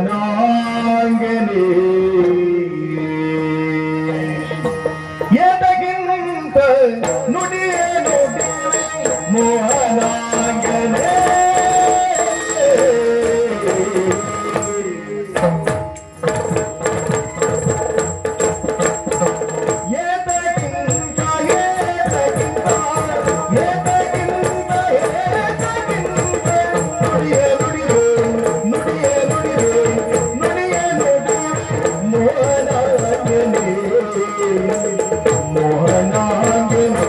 ನಾಂಗನೇ ಎದಗಿಂತ ನುಡಿಯೇ ನುಡಿ ಮೋಹನಾಂಗನೇ ಮೋಹನಾಂಗನೇ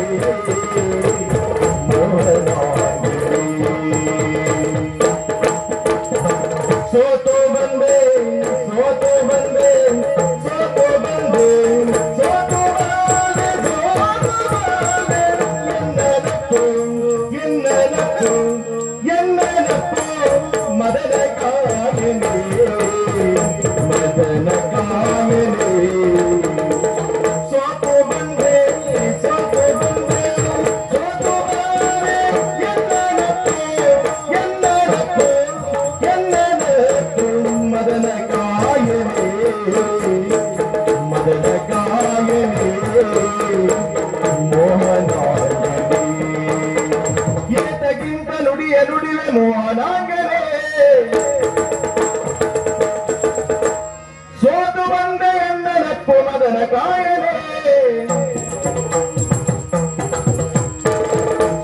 ಸೋತು ಬಂದೆ ಎಂದ ನಪ್ಪು ಮದನ ಕಾಯನೆ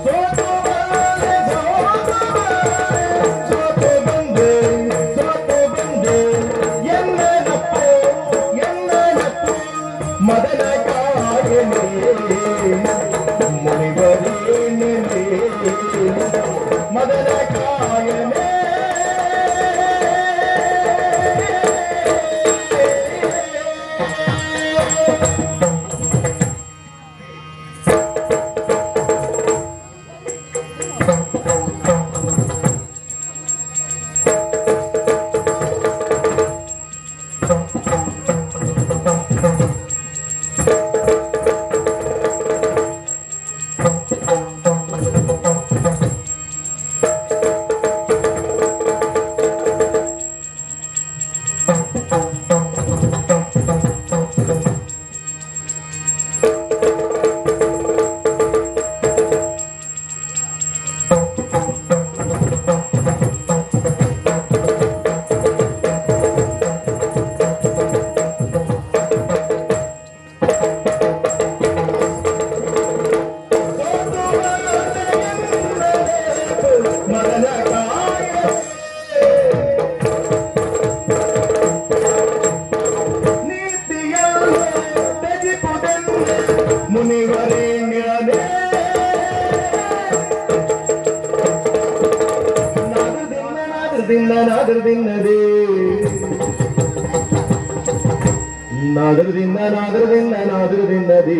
ಸೋತು ಬಂದೆ ಎಂದ ನಪ್ಪು ಮದನ ಕಾಯನೆ ಮುನಿವರೇನೆ ಮದನ ಕಾಯನೆ ನಾದರದಿನ್ನದೇ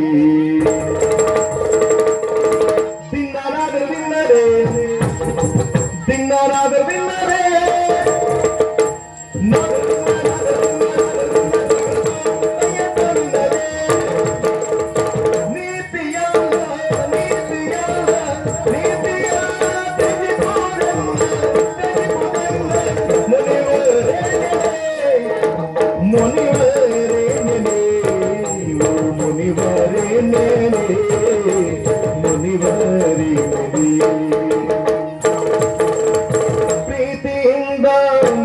ಪ್ರೀತಿಯಿಂದ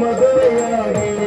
ಮದುವೆಯಾಗಿ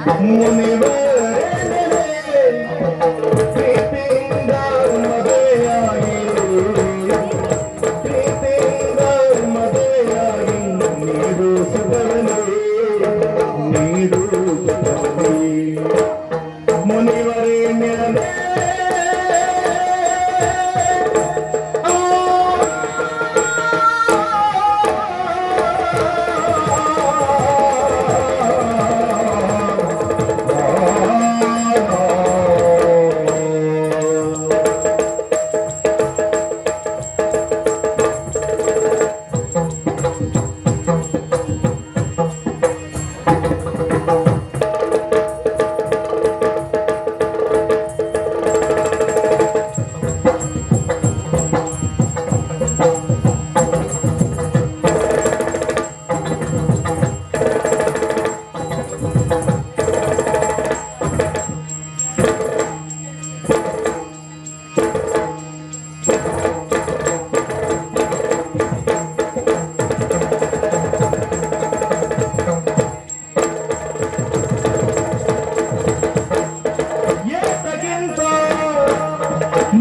ಮುನಿವರೆನ್ನದೆ ಪ್ರೀತಿಯಿಂದ ಮದುವೆಯಾಗಿ ಪ್ರೀತಿಯಿಂದ ಮದುವೆಯಾಗಿ ನೀಡು ಸುಖವನೇ ನೀಡು ಸುಖವನೇ ಮುನಿವರೆನ್ನದೆ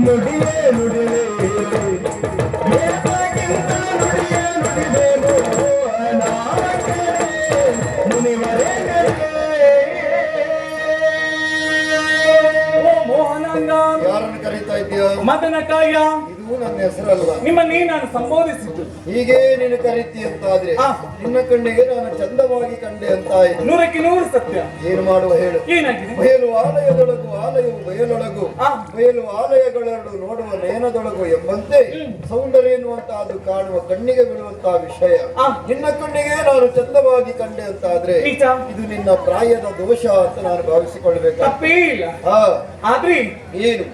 ನುಡಿಯೇ ನುಡಿಯೇ ಏಕಾಗಿಂತ ನುಡಿಯೇ ನುಡಿದೇನು ಅನಾಥೆ ಮುನಿವರೆನ್ನದೆ ಓ ಮೋಹನಾಂಗ, ಯಾರನ್ನು ಕರೀತಾ ಇದ್ದೀಯೋ? ಮದನಕಾಯ, ಇದು ನನ್ನ ಹೆಸರಲ್ಲ. ನಿಮ್ಮನ್ನೇ ನಾನು ಸಂಬೋಧಿಸಿದ್ದು. ಹೀಗೆ ನೀನು ಕರೀತಿ ಅಂತಾದ್ರೆ ಆ. ನಿನ್ನ ಕಣ್ಣಿಗೆ ನಾನು ಚಂದವಾಗಿ ಕಂಡೆ ಅಂತ ಆಯ್ತು. 100ಕ್ಕೆ 100 ಸತ್ಯ. ಏನು ಮಾಡುವ ಹೇಳು? ಏನಾಗಿದೆ? ಬಯಲು ಆಲಯದೊಳಗು ಆಲಯವು ಬಯಲೊಳಗು ಆ. ಬಯಲು ಆಲಯಗಳೆರಡು ನೋಡುವ ನಯನದೊಳಗು ಎಂಬಂತೆ ಸೌಂದರ್ಯ ಎನ್ನುವಂತಹದ್ದು ಕಾಣುವ ಕಣ್ಣಿಗೆ ಬೀಳುವಂತಹ ವಿಷಯ. ಆ. ನಿನ್ನ ಕಣ್ಣಿಗೆ ನಾನು ಚಂದವಾಗಿ ಕಂಡೆ ಅಂತಾದ್ರೆ ನಿಜ. ಇದು ನಿನ್ನ ಪ್ರಾಯದ ದೋಷ ಅಂತ ನಾನು ಭಾವಿಸಿಕೊಳ್ಬೇಕು. ತಪ್ಪೇ ಇಲ್ಲ. ಹಾ, ಆದ್ರಿ ಏನು?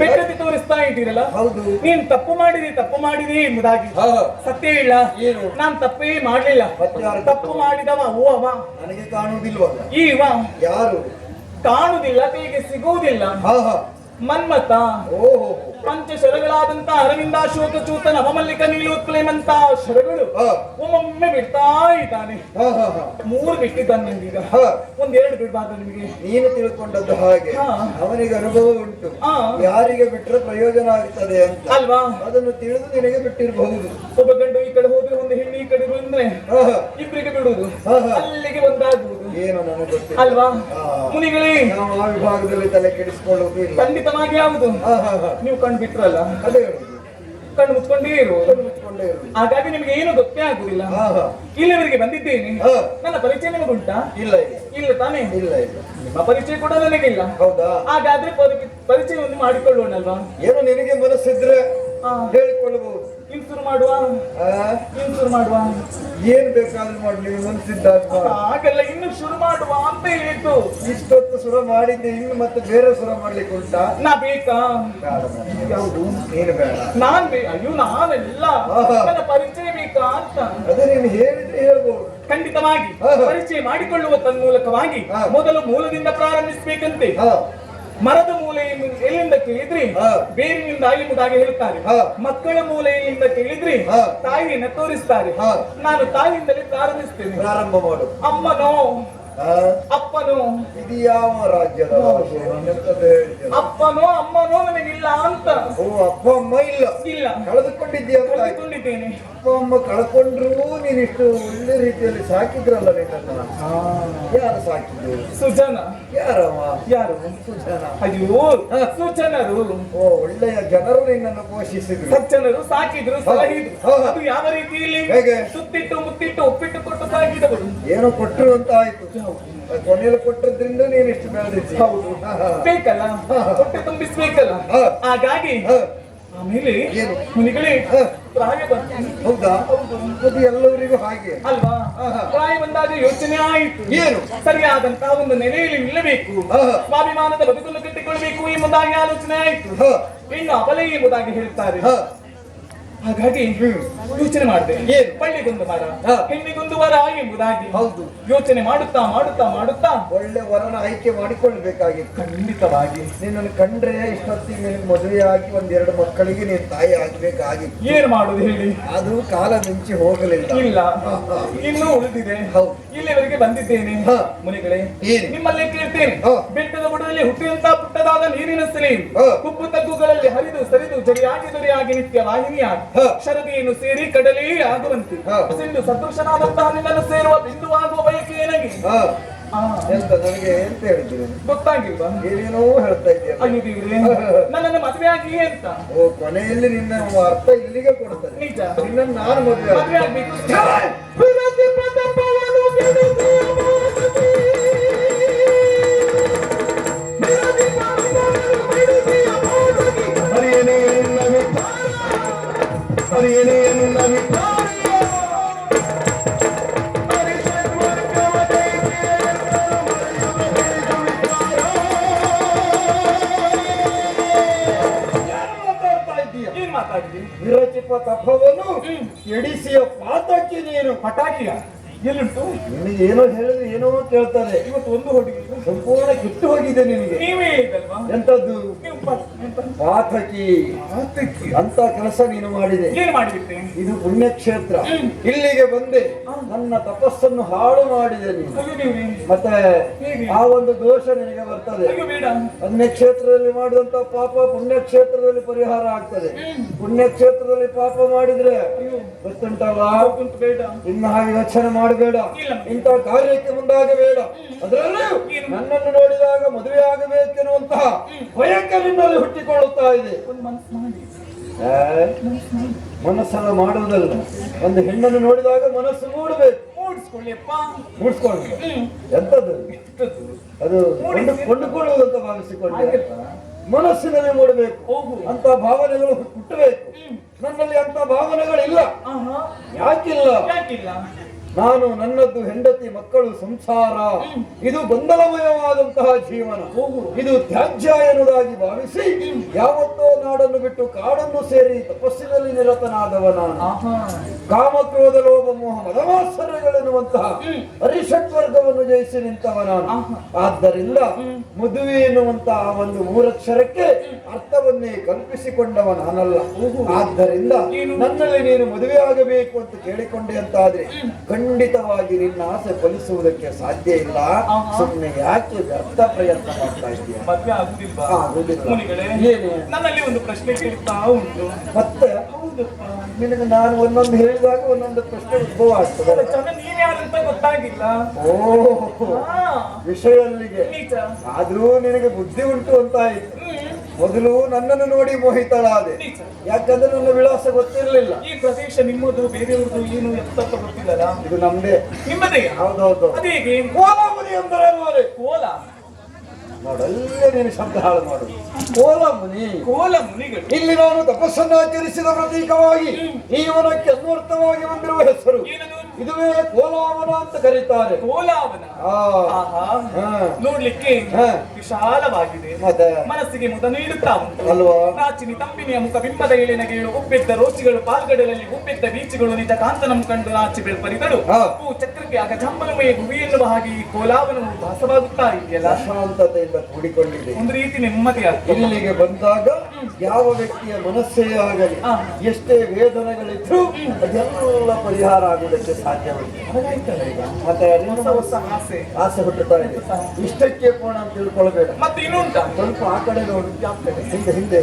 ಬೆಟ್ಟದಿ ತೋರಿಸ್ತಾ ಇದ್ದೀರಲ್ಲ, ಹೌದು. ನೀನ್ ತಪ್ಪು ಮಾಡಿದೆ ಎಂಬುದಾಗಿ. ಹಾ. ಸತ್ಯ ಇಲ್ಲ. ಏನು? ನಾನ್ ತಪ್ಪೇ ಮಾಡ್ಲಿಲ್ಲ. ಮತ್ಯಾರು? ತಪ್ಪು ಮಾಡಿದವ ಓ ಅವ. ನನಗೆ ಕಾಣುವುದಿಲ್ವಲ್ಲ. ಈವ ಯಾರು? ಕಾಣುವುದಿಲ್ಲ, ಕೈಗೆ ಸಿಗುವುದಿಲ್ಲ. ಹಾ ಹಾ. ಮನ್ಮತ. ಓಹೋ. ಪಂಚಶರಗಳಾದಂತ ಅರವಿಂದ ಅಶೋಕ ಚೂತ ನವಮಲ್ಲಿಕ ನೀಲೋತ್ಕಲೇಮಂತ ಶರಗಳು ಹಾ. ಒಮ್ಮೊಮ್ಮೆ ಬಿಡ್ತಾ ಇದ್ದಾನೆ. ಹಾ ಹಾ ಹಾ. 3 ಬಿಟ್ಟಿದ್ದಾನೆ ನಂಗೀಗ. ಹಾ. 1-2 ಬಿಡ್ಬಾರ್ದು ನಿಮಗೆ. ನೀನು ತಿಳ್ಕೊಂಡದ್ದು ಹಾಗೆ. ಹಾ. ಅವನಿಗೆ ಅನುಭವ ಉಂಟು. ಆ. ಯಾರಿಗೆ ಬಿಟ್ಟರೆ ಪ್ರಯೋಜನ ಆಗ್ತದೆ ಅಂತ ಅಲ್ವಾ? ಅದನ್ನು ತಿಳಿದು ನಿನಗೆ ಬಿಟ್ಟಿರಬಹುದು. ಒಬ್ಬ ಗಂಡು ಈ ಕಡೆ ಹೋದ್ರೆ ಒಂದು ಹೆಣ್ಣು ಈ ಕಡೆ ಬಂದ್ರೆ ಹಾ ಹಾ. ಇಬ್ಬರಿಗೆ ಬಿಡುವುದು, ಹಾ ಹಾ. ಅಲ್ಲಿಗೆ ಒಂದಾಗುವುದು. ಏನು ನನಗೆ ಗೊತ್ತಿಲ್ಲ. ಅಲ್ವಾ? ಹಾ. ಮುನಿಗಳೇ, ನಾವು ಆ ವಿಭಾಗದಲ್ಲಿ ತಲೆ ಕೆಡಿಸಿಕೊಳ್ಳುವುದು ಇಲ್ಲ. ಖಂಡಿತವಾಗಿ ಯಾವುದು? ಹಾ ಹಾ ಹಾ. ನೀವು ಕಣ್ಣು ಬಿಟ್ರಲ್ಲ, ಅದೇ ಹೇಳುದು. ಕಣ್ಣು ಮುಚ್ಕೊಂಡೇ ಇರುವುದು. ಕಣ್ಣು ಮುಚ್ಕೊಂಡೇ ಇರುವುದು. ಹಾಗಾಗಿ ನಿಮಗೆ ಏನು ಗೊತ್ತೇ ಆಗುದಿಲ್ಲ. ಹಾ ಹಾ. ಇಲ್ಲಿವರೆಗೆ ಬಂದಿದ್ದೇನೆ. ಹಾ. ನನ್ನ ಪರಿಚಯ ನಿಮಗುಂಟಾ? ಇಲ್ಲ ಇಲ್ಲ. ಇಲ್ಲ ತಾನೇ? ಇಲ್ಲ ಇಲ್ಲ. ನಿಮ್ಮ ಪರಿಚಯ ಕೂಡ ನನಗಿಲ್ಲ. ಹೌದಾ? ಹಾಗಾದ್ರೆ ಪರಿಚಯವನ್ನು ಮಾಡಿಕೊಳ್ಳೋಣಲ್ವಾ? ಏನು ನಿನಗೆ ಮನಸ್ಸಿದ್ರೆ ಹಾ. ಹೇಳಿಕೊಳ್ಳಬಹುದು. ಇನ್ಸುರು ಮಾಡುವ, ಆ? ಇನ್ಸುರು ಮಾಡುವ. ಏನ್ ಬೇಕಾದ್ರೂ ಮಾಡಿ ನೀವು ಮನಸ್ಸಿದ್ದಾಗ ಮಾಡು. ಹಾಗೆಲ್ಲ ಇನ್ನು ಶುರು ಮಾಡುವ ಅಂತ ಹೇಳಿದ್ದು. ಇಷ್ಟೊತ್ತು ಸುರ ಮಾಡಿದ್ದೆ, ಇನ್ನು ಮತ್ತೆ ಬೇರೆ ಸುರ ಮಾಡ್ಲಿಕ್ಕೆ ಉಂಟಾ? ನಾ ಬೇಕಾ? ಬೇಡ ಬೇಡ. ಯಾವುದು? ನೀನು ಬೇಡ. ಅಯ್ಯೋ ನಾನೆಲ್ಲ ಆಹಾ. ನನ್ನ ಪರಿಚಯ ಬೇಕಾ ಅಂತ. ಅದೇ ನೀನು ಹೇಳಿದ್ರೆ ಹೇಳ್ಬೋದು. ಖಂಡಿತವಾಗಿ ಆಹಾ. ಪರಿಚಯ ಮಾಡಿಕೊಳ್ಳುವ ತನ್ಮೂಲಕವಾಗಿ ಹಾ. ಮೊದಲು ಮೂಲದಿಂದ ಪ್ರಾರಂಭಿಸಬೇಕಂತೆ. ಹಾ. ಮರದ ಮೂಲೆಯನ್ನು ಎಲ್ಲಿಂದ ಕೇಳಿದ್ರಿ ಹಾ. ಬೇರಿನಿಂದ ಎಂಬುದಾಗಿ ಹೇಳ್ತಾರೆ. ಹಾ. ಮಕ್ಕಳ ಮೂಲೆಯಿಂದ ಕೇಳಿದ್ರಿ ಹಾ. ತಾಯಿಯನ್ನ ತೋರಿಸ್ತಾರೆ. ಹಾ. ನಾನು ತಾಯಿಯಿಂದಲೇ ಪ್ರಾರಂಭಿಸ್ತೇನೆ. ಪ್ರಾರಂಭ ಮಾಡು. ಅಮ್ಮನೋ ಆ? ಅಪ್ಪನೋ? ಇದು ಯಾವ ರಾಜ್ಯದ ಭಾಷೆ? ನನ್ನೆಂತದ್ದು ಹೇಳ್ತೀಯ? ಅಪ್ಪನೋ ಅಮ್ಮನೋ ನನಗಿಲ್ಲ ಅಂತ. ಓ, ಅಪ್ಪ ಅಮ್ಮ ಇಲ್ಲ. ಇಲ್ಲ, ಕಳೆದುಕೊಂಡಿದ್ದೀಯ ಅಂತ ಆಯ್ತು. ಕಳೆದುಕೊಂಡಿದ್ದೇನೆ. ಅಪ್ಪ ಅಮ್ಮ ಕಳ್ಕೊಂಡ್ರು ನೀನಿಷ್ಟು ಒಳ್ಳೆ ರೀತಿಯಲ್ಲಿ ಸಾಕಿದ್ರಲ್ಲ ನಿನ್ನನ್ನ. ಯಾರು ಸಾಕಿದ್ರು? ಸುಜನ. ಯಾರಮ್ಮ? ಯಾರು? ಸುಜನ. ಅಯ್ಯೋ, ಸುಜನರು. ಓ, ಒಳ್ಳೆಯ ಜನರು ನಿನ್ನನ್ನು ಪೋಷಿಸಿದ್ರು. ಸಜ್ಜನರು ಸಾಕಿದ್ರು, ಸಲಹಿದ್ರು. ಹಾ. ಅದು ಯಾವ ರೀತಿಯಲ್ಲಿ? ಹೇಗೆ? ಸುತ್ತಿಟ್ಟು ಮುತ್ತಿಟ್ಟು ಒಪ್ಪಿಟ್ಟು ಕೊಟ್ಟು ಸಾಕಿದವರು. ಏನೋ ಕೊಟ್ಟರು ಅಂತ ಆಯ್ತು. ಕೊನೆಯಲ್ಲಿ ಕೊಟ್ಟದ್ರಿಂದ ನೀನು ಇಷ್ಟು ಬೆಳೆದಿದ್ದಿ. ಹೌದು. ಹಾ, ಹಾ. ಬೇಕಲ್ಲ, ಹೊಟ್ಟೆ ತುಂಬಿಸ್ಬೇಕಲ್ಲ. ಹಾ. ಹಾಗಾಗಿ ಹಾ. ಆಮೇಲೆ ಏನು? ಮುನಿಗಳೇ, ಹಾ. ಪ್ರಾಯ ಬಂತು. ಹೌದಾ? ಹೌದು. ಅದು ಎಲ್ಲರಿಗೂ ಹಾಗೆ ಅಲ್ವಾ? ಆಹಾ. ಪ್ರಾಯ ಬಂದಾಗ ಯೋಚನೆ ಆಯಿತು. ಏನು? ಸರಿಯಾದಂತಹ ಒಂದು ನೆಲೆಯಲ್ಲಿ ನಿಲ್ಲಬೇಕು, ಆಹಾ. ಸ್ವಾಭಿಮಾನದ ಬದುಕನ್ನು ಕಟ್ಟಿಕೊಳ್ಳಬೇಕು ಎಂಬುದಾಗಿ ಆಲೋಚನೆ ಆಯಿತು. ಹಾ. ಇನ್ನು ಅಬಲೆ ಎಂಬುದಾಗಿ ಹೇಳ್ತಾರೆ. ಹಾ. ಹಾಗಾಗಿ ಯೋಚನೆ ಮಾಡಿದೆ ಏನು? ಬಳ್ಳಿಗೊಂದು ಮರ ಹಾ. ಹೆಣ್ಣಿಗೊಂದು ವರ ಎಂಬುದಾಗಿ ಹೌದು. ಯೋಚನೆ ಮಾಡುತ್ತಾ ಮಾಡುತ್ತಾ ಮಾಡುತ್ತಾ ಒಳ್ಳೆ ವರನ ಆಯ್ಕೆ ಮಾಡಿಕೊಳ್ಬೇಕಾಗಿತ್ತು. ಖಂಡಿತವಾಗಿ ನಿನ್ನನ್ನು ಕಂಡ್ರೆ ಇಷ್ಟೊತ್ತಿಗೆ ನಿನಗೆ ಮದುವೆಯಾಗಿ ಒಂದೆರಡು ಮಕ್ಕಳಿಗೆ ನೀನು ತಾಯಿ ಆಗ್ಬೇಕಾಗಿತ್ತು. ಏನ್ ಮಾಡುದು ಹೇಳಿ, ಅದು ಕಾಲ ಮಿಂಚಿ ಹೋಗಲಿಲ್ಲ. ಇಲ್ಲ ಹಾ, ಹಾ. ಇನ್ನೂ ಉಳಿದಿದೆ. ಹೌದು. ಇಲ್ಲಿವರೆಗೆ ಬಂದಿದ್ದೇನೆ. ಹಾ. ಮುನಿಗಳೇ, ಏನು? ನಿಮ್ಮಲ್ಲೇ ಕೇಳ್ತೇನೆ. ಹಾ. ಬೆಟ್ಟದ ಬುಡದಲ್ಲಿ ಹುಟ್ಟಿದಂತ ಪುಟ್ಟದಾದ ನೀರಿನ ಸೆಲೆ ಹಾ. ಕುಪ್ಪು ತಗ್ಗುಗಳಲ್ಲಿ ಹರಿದು ಸರಿದು ಜರಿಯಾಗಿ ದೊರೆಯಾಗಿ ನಿತ್ಯ ವಾಹಿನಿಯಾಗಿ ಹಾ. ಶರದಿಯನ್ನು ಸೇರಿ ಕಡಲೇ ಆಗುವಂತೆ ಹಾ. ಸಿಂಧು ಸದೃಶನಾದಂತಹ ನಿನ್ನನ್ನು ಸೇರುವ ಬಿಂದುವಾಗುವ ಬಯಕೆ ಏನಾಗಿ ಹಾ. ಎಂತ ನನಗೆ ಎಂತ ಹೇಳಿದ್ರು? ಗೊತ್ತಾಗಿಲ್ವಾ? ಏನೇನೋ ಹೇಳ್ತಾ ಇದೆಯಲ್ಲ. ಅಯ್ಯೋ ದೇವ್ರೇ, ನನ್ನನ್ನು ಮದುವೆ ಆಗಿ ಅಂತ ಓ, ಕೊನೆಯಲ್ಲಿ ನಿನ್ನ ಅರ್ಥ ಇಲ್ಲಿಗೆ ಕೊಡ್ತಾರೆ. ನಿಜ. ನಿನ್ನನ್ನು ನಾನು ಮದುವೆ ಮದುವೆ ಆಗ್ಬೇಕು. ಹರಿಯನೇ ಎನ್ನ ವಿಚಾರ, ಹರಿಯನೇ ಎನ್ನ ವಿಚಾರ. ಏನ್ ಮಾತಾಡಿದ್ರಿ? ವಿರಚಿತ ತಪವನ್ನು ಎಡಿಸಿಯ ಪಾತಕ್ಕೆ ನೀನು ಪಟಾಕಿಯ ಎಲ್ಲಿಂಟು? ನಿನಗೆ ಏನೋ ಹೇಳಿದ್ರೆ ಏನೋ ಕೇಳ್ತಾರೆ. ಇವತ್ತು ಒಂದು ಹುಡುಗಿ ಸಂಪೂರ್ಣ ಕಿತ್ತು ಹೋಗಿದೆ ನಿನಗೆ. ನೀವೇ ಹೇಳಿದಲ್ವಾ? ಎಂತದ್ದು? ನೀವು ಎಂತ? ಪಾತಕಿ ಮಾತಕ್ಕೆ. ಅಂತ ಕೆಲಸ ನೀನು ಮಾಡಿದೆ. ಏನ್ ಮಾಡಿಬಿಟ್ಟೆ? ಇದು ಪುಣ್ಯಕ್ಷೇತ್ರ. ಇಲ್ಲಿಗೆ ಬಂದೆ ನನ್ನ ತಪಸ್ಸನ್ನು ಹಾಳು ಮಾಡಿದೆ ನೀನು. ಅಯ್ಯೋ ದೇವ್ರೇ, ಮತ್ತೆ ಹೇಗೆ? ಆ ಒಂದು ದೋಷ ನಿನಗೆ ಬರ್ತದೆ. ಅಯ್ಯೋ ಬೇಡ. ಪುಣ್ಯಕ್ಷೇತ್ರದಲ್ಲಿ ಮಾಡಿದಂತ ಪಾಪ ಪುಣ್ಯಕ್ಷೇತ್ರದಲ್ಲಿ ಪರಿಹಾರ ಆಗ್ತದೆ. ಪುಣ್ಯಕ್ಷೇತ್ರದಲ್ಲಿ ಪಾಪ ಮಾಡಿದ್ರೆ ಅಯ್ಯೋ ಗೊತ್ತುಂಟಲ್ಲ, ಉಂಟು, ಬೇಡ. ಇನ್ನ ಹಾಗೆ ಯೋಚನೆ ಮಾಡಬೇಡ. ಇಲ್ಲ. ಇಂಥ ಕಾರ್ಯಕ್ಕೆ ಮುಂದಾಗಬೇಡ. ಅದರಲ್ಲೂ ನನ್ನನ್ನು ನೋಡಿದಾಗ ಮದುವೆ ಆಗಬೇಕೆನ್ನುವಂತಹ ಬಯಕೆ ನಿನ್ನಲ್ಲಿ ಹುಟ್ಟಿಕೊಳ್ಳುತ್ತಾ ಇದೆ. ಒಂದು ಮನಸ್ಸು ಮಾಡಿ. ಮನಸ್ಸನ್ನು ಮಾಡುವುದಲ್ಲ, ಒಂದು ಹೆಣ್ಣನ್ನು ನೋಡಿದಾಗ ಮನಸ್ಸು ಮೂಡಬೇಕು. ಮೂಡಿಸ್ಕೊಳ್ಳಿಯಪ್ಪ. ಮೂಡಿಸ್ಕೊಂಡು ಎಂತದ್ದು ಅದು ಕೊಂಡುಕೊಳ್ಳುವುದು ಅಂತ ಭಾವಿಸಿಕೊಂಡೆ. ಹಾಗೆಲ್ಲ. ಮನಸ್ಸಿನಲ್ಲಿ ಮೂಡಬೇಕು. ಹೋಗು. ಅಂತ ಭಾವನೆಗಳು ಹುಟ್ಟಬೇಕು. ನನ್ನಲ್ಲಿ ಅಂತ ಭಾವನೆಗಳಿಲ್ಲ. ಆಹಾ. ಯಾಕಿಲ್ಲ? ಯಾಕಿಲ್ಲ? ನಾನು ನನ್ನದ್ದು ಹೆಂಡತಿ ಮಕ್ಕಳು ಸಂಸಾರ, ಇದು ಗೊಂದಲಮಯವಾದಂತಹ ಜೀವನ, ಇದು ತ್ಯಾಜ್ಯ ಎನ್ನುವುದಾಗಿ ಭಾವಿಸಿ ಯಾವತ್ತೋ ನಾಡನ್ನು ಬಿಟ್ಟು ಕಾಡನ್ನು ಸೇರಿ ತಪಸ್ಸಿನಲ್ಲಿ ನಿರತನಾದವ ನಾನು. ಕಾಮಕ್ರೋಧ ಲೋಭ ಮೋಹ ಮದಮಾತ್ಸರ್ಯಗಳೆನ್ನುವಂತಹ ಅರಿಷಟ್ವರ್ಗವನ್ನು ಜಯಿಸಿ ನಿಂತವ ನಾನು. ಆದ್ದರಿಂದ ಮದುವೆ ಎನ್ನುವಂತಹ ಒಂದು ಮೂರಕ್ಷರಕ್ಕೆ ಅರ್ಥವನ್ನೇ ಕಲ್ಪಿಸಿಕೊಂಡವ ನಾನಲ್ಲ. ಆದ್ದರಿಂದ ನನ್ನಲ್ಲಿ ನೀನು ಮದುವೆ ಆಗಬೇಕು ಅಂತ ಕೇಳಿಕೊಂಡೆ ಅಂತಾದ್ರೆ ಖಂಡಿತವಾಗಿ ನಿನ್ನ ಆಸೆ ಫಲಿಸುವುದಕ್ಕೆ ಸಾಧ್ಯ ಇಲ್ಲ. ಸುಮ್ಮನೆ ಯಾಕೆ ವ್ಯರ್ಥ ಪ್ರಯತ್ನ ಮಾಡ್ತಾ ಇದೆಯಾ? ಮದುವೆ ಆಗುದಿಲ್ವಾ? ಆಗುದಿಲ್ಲ. ಮುನಿಗಳೇ, ಏನು? ನನ್ನಲ್ಲಿ ಒಂದು ಪ್ರಶ್ನೆ ಕೇಳ್ತಾ ಉಂಟು. ಮತ್ತೆ ನಿನಗೆ ನಾನು ಒಂದೊಂದು ಹೇಳಿದಾಗ ಒಂದೊಂದು ಪ್ರಶ್ನೆ ಉದ್ಭವ ಆಗ್ತದೆ. ನೀವ್ ಯಾರಂತ ಗೊತ್ತಾಗಿಲ್ಲ. ಓ, ಹಾ. ವಿಷಯ ಅಲ್ಲಿಗೆ. ನಿಜ. ಆದ್ರೂ ನಿನಗೆ ಬುದ್ಧಿ ಉಂಟು ಅಂತ ಆಯ್ತು. ಮೊದಲು ನನ್ನನ್ನು ನೋಡಿ ಮೋಹಿತಳಾದೆ. ನಿಜ. ಯಾಕಂದ್ರೆ ನನ್ನ ವಿಳಾಸ ಗೊತ್ತಿರಲಿಲ್ಲ. ಈ ಪ್ರದೇಶ ನಿಮ್ಮದು ಬೇರೆಯವ್ರದ್ದು ಏನು ಎಂತ ಗೊತ್ತಿಲ್ಲಲ್ಲ. ಇದು ನಮ್ದೇ. ನಿಮ್ಮದೇ? ಹೌದೌದು. ಅದೇಗೆ? ಕೋಲಮುನಿ ಅಂದರೆ ನೋಡಿ. ಕೋಲ? ನೋಡಲ್ಲೇ ನೀನು ಶಬ್ದ ಹಾಳು ಮಾಡು. ಕೋಲಮುನಿ. ಕೋಲ ಮುನಿಗಳು. ಇಲ್ಲಿ ನಾನು ತಪಸ್ಸನ್ನು ಆಚರಿಸಿದ ಪ್ರತೀಕವಾಗಿ ಈ ವನಕ್ಕೆ ಅನ್ವರ್ಥವಾಗಿ ಬಂದಿರುವ ಹೆಸರು ಏನದು? ಇದುವೇ ಕೋಲಾವನ ಅಂತ ಕರೀತಾರೆ. ಕೋಲಾವನ. ಆಹಾ. ನೋಡ್ಲಿಕ್ಕೆ ವಿಶಾಲವಾಗಿದೆ. ಮತ್ತೆ ಮನಸ್ಸಿಗೆ ಮುದ ನೀಡುತ್ತಾ ಉಂಟು ಅಲ್ವಾ? ಪ್ರಾಚೀನಿ ತಂಪಿನಿಯ ಮುಖ ಬಿಂಬದ ಏಳಿನಗೆಗಳು ಉಬ್ಬೆದ್ದ ರೋಚಿಗಳು ಪಾಲ್ಗಡಲಲ್ಲಿ ಉಬ್ಬೆದ್ದ ಬೀಚಗಳು ನಿಜ ಕಾಂತನಂ ಕಂಡು ನಾಚಿ ಬೆಳ್ಪರಿದಳು. ಹೂ ಚಕ್ರಕ್ಕೆ ಆಗ ಜಂಬಲಮಯ ಗುವಿ ಎನ್ನುವ ಹಾಗೆ ಈ ಕೋಲಾವನವು ಭಾಸವಾಗುತ್ತಾ ಇದೆಯಲ್ಲ, ಶಾಂತತೆಯಿಂದ ಕೂಡಿಕೊಂಡಿದೆ. ಒಂದು ರೀತಿ ನೆಮ್ಮದಿ ಆಗ್ತದೆ. ಇಲ್ಲಿಗೆ ಬಂದಾಗ ಯಾವ ವ್ಯಕ್ತಿಯ ಮನಸ್ಸೇ ಆಗಲಿ, ಎಷ್ಟೇ ವೇದನೆಗಳಿದ್ರು ಅದೆಲ್ಲ ಪರಿಹಾರ ಆಗುವುದಕ್ಕೆ ಸಾಧ್ಯವಿದೆ. ಮತ್ತೆ ಹೊಸ ಹೊಸ ಆಸೆ ಆಸೆ ಹುಟ್ಟುತ್ತಾ ಇದೆ. ಇಷ್ಟಕ್ಕೆ ಪೂರ್ಣ ಅಂತ ತಿಳ್ಕೊಳ್ಬೇಡ. ಮತ್ತೆ ಇನ್ನುಂಟ? ಸ್ವಲ್ಪ ಆ ಕಡೆ ನೋಡು, ಹಿಂದೆ ಹಿಂದೆ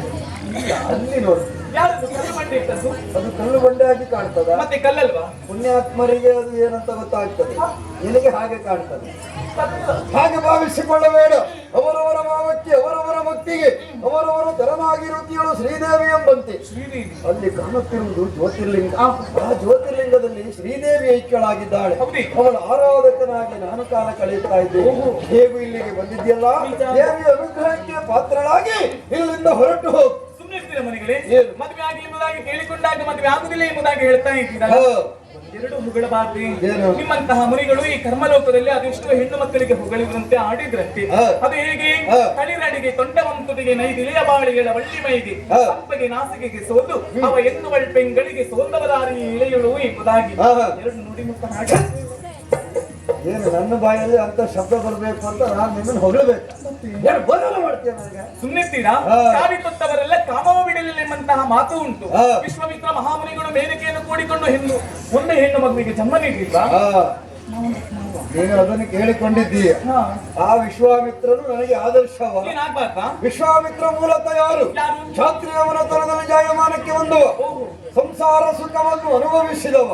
ಅಲ್ಲಿ ನೋಡು. ಯಾರದು ಕಲ್ಲು ಬಂಡೆ ಇಟ್ಟದ್ದು? ಅದು ಕಲ್ಲು ಬಂಡೆ ಆಗಿ ಕಾಣ್ತದ. ಮತ್ತೆ ಕಲ್ಲಲ್ವಾ? ಪುಣ್ಯಾತ್ಮರಿಗೆ ಅದು ಏನಂತ ಗೊತ್ತಾಗ್ತದೆ, ನಿನಗೆ ಹಾಗೆ ಕಾಣ್ತದೆ. ಹಾಗೆ ಭಾವಿಸಿಕೊಳ್ಳಬೇಡ. ಅವರವರ ಭಾವಕ್ಕೆ, ಅವರವರ ಭಕ್ತಿಗೆ ಅವರವರ ತೆರನಾಗಿರುತ್ತೀಳು ಶ್ರೀದೇವಿ ಎಂಬಂತೆ. ಶ್ರೀದೇವಿ ಅಲ್ಲಿ ಕಾಣುತ್ತಿರುವುದು ಜ್ಯೋತಿರ್ಲಿಂಗ. ಆ ಜ್ಯೋತಿರ್ಲಿಂಗದಲ್ಲಿ ಶ್ರೀದೇವಿ ಐಕ್ಯಳಾಗಿದ್ದಾಳೆ. ಅವಳ ಆರಾಧಕನಾಗಿ ನಾನು ಕಾಲ ಕಳೆಯುತ್ತಾ ಇದ್ದೇನೆ. ಹೇಗೂ ಇಲ್ಲಿಗೆ ಬಂದಿದ್ಯಲ್ಲ, ದೇವಿಯ ಅನುಗ್ರಹಕ್ಕೆ ಪಾತ್ರಳಾಗಿ ಇಲ್ಲಿಂದ ಹೊರಟು ಹೋಗು. ಮನೆಗಳೇ, ಮದುವೆ ಆಗಿ ಎಂಬುದಾಗಿ ಕೇಳಿಕೊಂಡಾಗ ಮದುವೆ ಆಗುದಿಲ್ಲ ಎಂಬುದಾಗಿ ಹೇಳ್ತಾ ಇದ್ದೀರಾ? ಎರಡು ಹೊಗಳಬಾರ್ದು. ಏನು? ನಿಮ್ಮಂತಹ ಮುನಿಗಳು ಈ ಕರ್ಮಲೋಕದಲ್ಲಿ ಅದೆಷ್ಟೋ ಹೆಣ್ಣು ಮಕ್ಕಳಿಗೆ ಹೊಗಳಿದ್ರಂತೆ, ಆಡಿದ್ರಂತೆ. ಅದು ಹೇಗೆ? ತಳಿರಡಿಗೆ ತೊಂಡವಂತುದಿಗೆ ನೈದಿಲೆಯ ಬಾಳಿಗಳ ಬಳ್ಳಿ ಮೈಗೆ ಸಪ್ಪಗೆ ನಾಸಿಗೆಗೆ ಸೋದು ಅವ ಎನ್ನುವಳ್ ಪೆಂಗಳಿಗೆ ಸೋದವದಾರಿ ಇಳೆಯಳು ಎಂಬುದಾಗಿ ಎರಡು ನುಡಿ ಮುತ್ತ ಹಾಡಿ. ಏನು ನನ್ನ ಬಾಯಲ್ಲಿ ಅಂತ ಶಬ್ದ ಬರಬೇಕು ಅಂತ ನಾನು ನಿಮ್ಮನ್ನು ಹೊಗಳಬೇಕು? ಏನು ಬರಲ್ಲ ಮಾಡ್ತೀಯ ನನಗೆ? ಸುಮ್ಮನಿರ್ತೀರಾ? ಕಾವಿ ತೊಟ್ಟವರೆಲ್ಲ ಕಾಮವ ಬಿಡಲಿಲ್ಲ ಎಂಬಂತಹ ಮಾತು ಉಂಟು. ವಿಶ್ವಾಮಿತ್ರ ಮಹಾಮುನಿಗಳು ಮೇನಕೆಯನ್ನು ಕೂಡಿಕೊಂಡು ಒಂದೇ ಹೆಣ್ಣು ಮಗುವಿಗೆ ಜನ್ಮ ನೀಡಿಲ್ವಾ? ನೀನು ಅದನ್ನು ಕೇಳಿಕೊಂಡಿದ್ದೀಯ. ಆ ವಿಶ್ವಾಮಿತ್ರನು ನನಗೆ ಆದರ್ಶವ. ವಿಶ್ವಾಮಿತ್ರ ಮೂಲತಃ ಯಾರು? ಕ್ಷಾತ್ರಿಯವನ ತನದಲ್ಲಿ ಜಾಯಮಾನಕ್ಕೆ ಬಂದವ, ಸಂಸಾರ ಸುಖವನ್ನು ಅನುಭವಿಸಿದವ,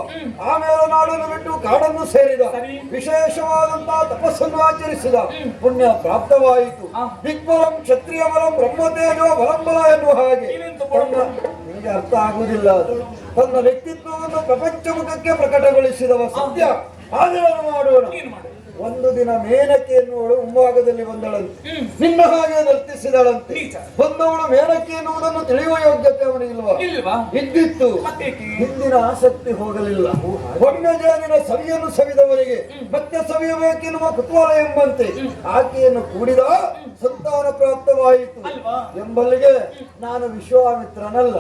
ಆಮೇಲೆ ನಾಡನ್ನು ಬಿಟ್ಟು ಕಾಡನ್ನು ಸೇರಿದ, ವಿಶೇಷವಾದಂತಹ ತಪಸ್ಸನ್ನು ಆಚರಿಸಿದ, ಪುಣ್ಯ ಪ್ರಾಪ್ತವಾಯಿತು. ದಿಗ್ಬಲಂ ಕ್ಷತ್ರಿಯ ಬಲಂ ಬ್ರಹ್ಮತೇಜೋ ಬಲಂಬಲ ಎನ್ನುವ ಹಾಗೆ ನಿಮಗೆ ಅರ್ಥ ಆಗುವುದಿಲ್ಲ. ಅದು ತನ್ನ ವ್ಯಕ್ತಿತ್ವವನ್ನು ಪ್ರಪಂಚ ಮುಖಕ್ಕೆ ಪ್ರಕಟಗೊಳಿಸಿದವ ಸತ್ಯ. ಹಾಗೆಯನ್ನು ಮಾಡೋಣ. ಒಂದು ದಿನ ಮೇನಕೆ ಎನ್ನುವಳು ಮುಂಭಾಗದಲ್ಲಿ ಬಂದಳಂತೆ, ನಿನ್ನ ಹಾಗೆ ನರ್ತಿಸಿದಳಂತೆ. ಬಂದವಳು ಮೇನಕೆ ಎನ್ನುವುದನ್ನು ತಿಳಿಯುವ ಯೋಗ್ಯತೆ ಅವನಿಗಿಲ್ವಾ? ಇದ್ದಿತ್ತು. ಹಿಂದಿನ ಆಸಕ್ತಿ ಹೋಗಲಿಲ್ಲ. ಒಮ್ಮೆ ಜಾನಿನ ಸವಿಯನ್ನು ಸವಿದವರಿಗೆ ಮತ್ತೆ ಸವಿಯಬೇಕೆನ್ನುವ ಕುತೂಹಲ ಎಂಬಂತೆ ಆಕೆಯನ್ನು ಕೂಡಿದ, ಸಂತಾನ ಪ್ರಾಪ್ತವಾಯಿತು ಎಂಬಲ್ಲಿಗೆ ನಾನು ವಿಶ್ವಾಮಿತ್ರನಲ್ಲ,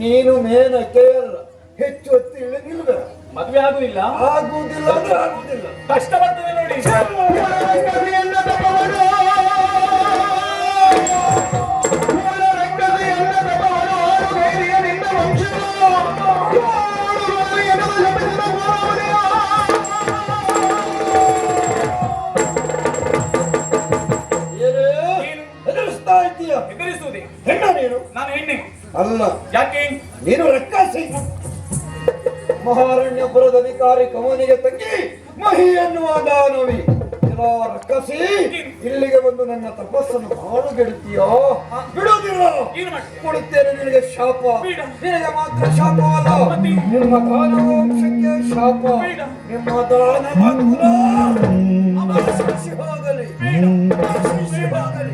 ನೀನು ಮೇನಕೆ ಅಲ್ಲ. ಹೆಚ್ಚು ಹೊತ್ತು ಇಲ್ಲಿ ನಿಲ್ಬೇಡ. ಮದುವೆ ಆಗುದಿಲ್ಲ ಅಂದ್ರೆ ಆಗುದಿಲ್ಲ. ಕಷ್ಟ ಬರ್ತದೆ ನೋಡಿ. ಹೆದರಿಸ್ತಾ ಇದ್ದೀಯ? ಹೆದರಿಸುವುದೇ? ಹೆಣ್ಣ ನೀನು? ನಾನು ಹೆಣ್ಣೆ ಅಲ್ಲ. ಯಾಕೆ? ನೀನು ರಕ್ಕಸಿ. ಮಹಾರಣ್ಯಪುರದ ಅಧಿಕಾರಿ ಕಮನಿಗೆ ತಂಗಿ ಮಹಿ ಎನ್ನುವ ದಾನವಿ. ರಕ್ಕಸಿ, ಇಲ್ಲಿಗೆ ಬಂದು ನನ್ನ ತಪಸ್ಸನ್ನು ಹಾಳುಗೆಡುತ್ತೀಯೋ? ಬಿಡುವುದಿಲ್ಲ. ಕೊಡುತ್ತೇನೆ ನಿನಗೆ ಶಾಪ. ನಿನಗೆ ಮಾತ್ರ ಶಾಪವಲ್ಲ, ನಿಮ್ಮ ದಾನವಂಶಕ್ಕೆ ಶಾಪ. ನಿಮ್ಮ ದಾನವ ಅವಶೇಷಿ ಹೋಗಲಿ, ಅವಶೇಷಿ ಹೋಗಲಿ.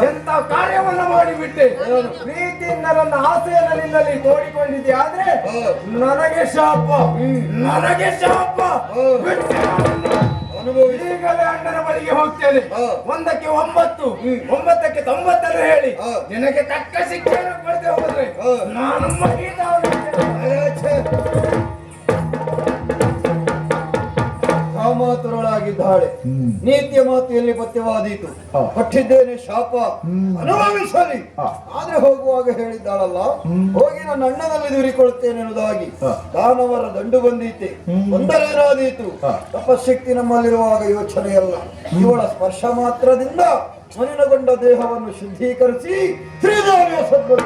ಎಂತ ಕಾರ್ಯವನ್ನ ಮಾಡಿಬಿಟ್ಟೆ. ಪ್ರೀತಿಯಿಂದ ನನ್ನ ಆಸೆಯನ್ನು ನಿನ್ನಲ್ಲಿ ತೋಡಿಕೊಂಡಿದ್ದೆ, ಆದ್ರೆ ನನಗೆ ಶಾಪ, ನನಗೆ ಶಾಪ. ಈಗಲೇ ಅಣ್ಣನ ಬಳಿಗೆ ಹೋಗ್ತೇನೆ. 1ಕ್ಕೆ 9, 9ಕ್ಕೆ 90 ಹೇಳಿ ನಿನಗೆ ತಕ್ಕ ಶಿಕ್ಷೆಯನ್ನು ಕೊಡದೆ ಹೋದ್ರೆ ನಾನು ಮಾತುಗಳಾಗಿದ್ದಾಳೆ. ನೀತಿಯ ಮಾತು ಎಲ್ಲಿ ಪಥ್ಯವಾದೀತು. ಕೊಟ್ಟಿದ್ದೇನೆ ಶಾಪ, ಅನುಭವಿಸಲಿ. ಆದ್ರೆ ಹೋಗುವಾಗ ಹೇಳಿದ್ದಾಳಲ್ಲ, ಹೋಗಿ ನನ್ನ ಅಣ್ಣನಲ್ಲಿ ದೂರಿಕೊಳ್ಳುತ್ತೇನೆ ಎನ್ನುವುದಾಗಿ. ದಾನವರ ದಂಡು ಬಂದೀತೆ, ಒಂದರೇನಾದೀತು. ತಪಶಕ್ತಿ ನಮ್ಮಲ್ಲಿರುವಾಗ ಯೋಚನೆಯಲ್ಲ, ಇವಳ ಸ್ಪರ್ಶ ಮಾತ್ರದಿಂದ ಮಲಿನಗೊಂಡ ದೇಹವನ್ನು ಶುದ್ಧೀಕರಿಸಿ ಶ್ರೀದೇವಿಯ ಸದ್ಗತಿ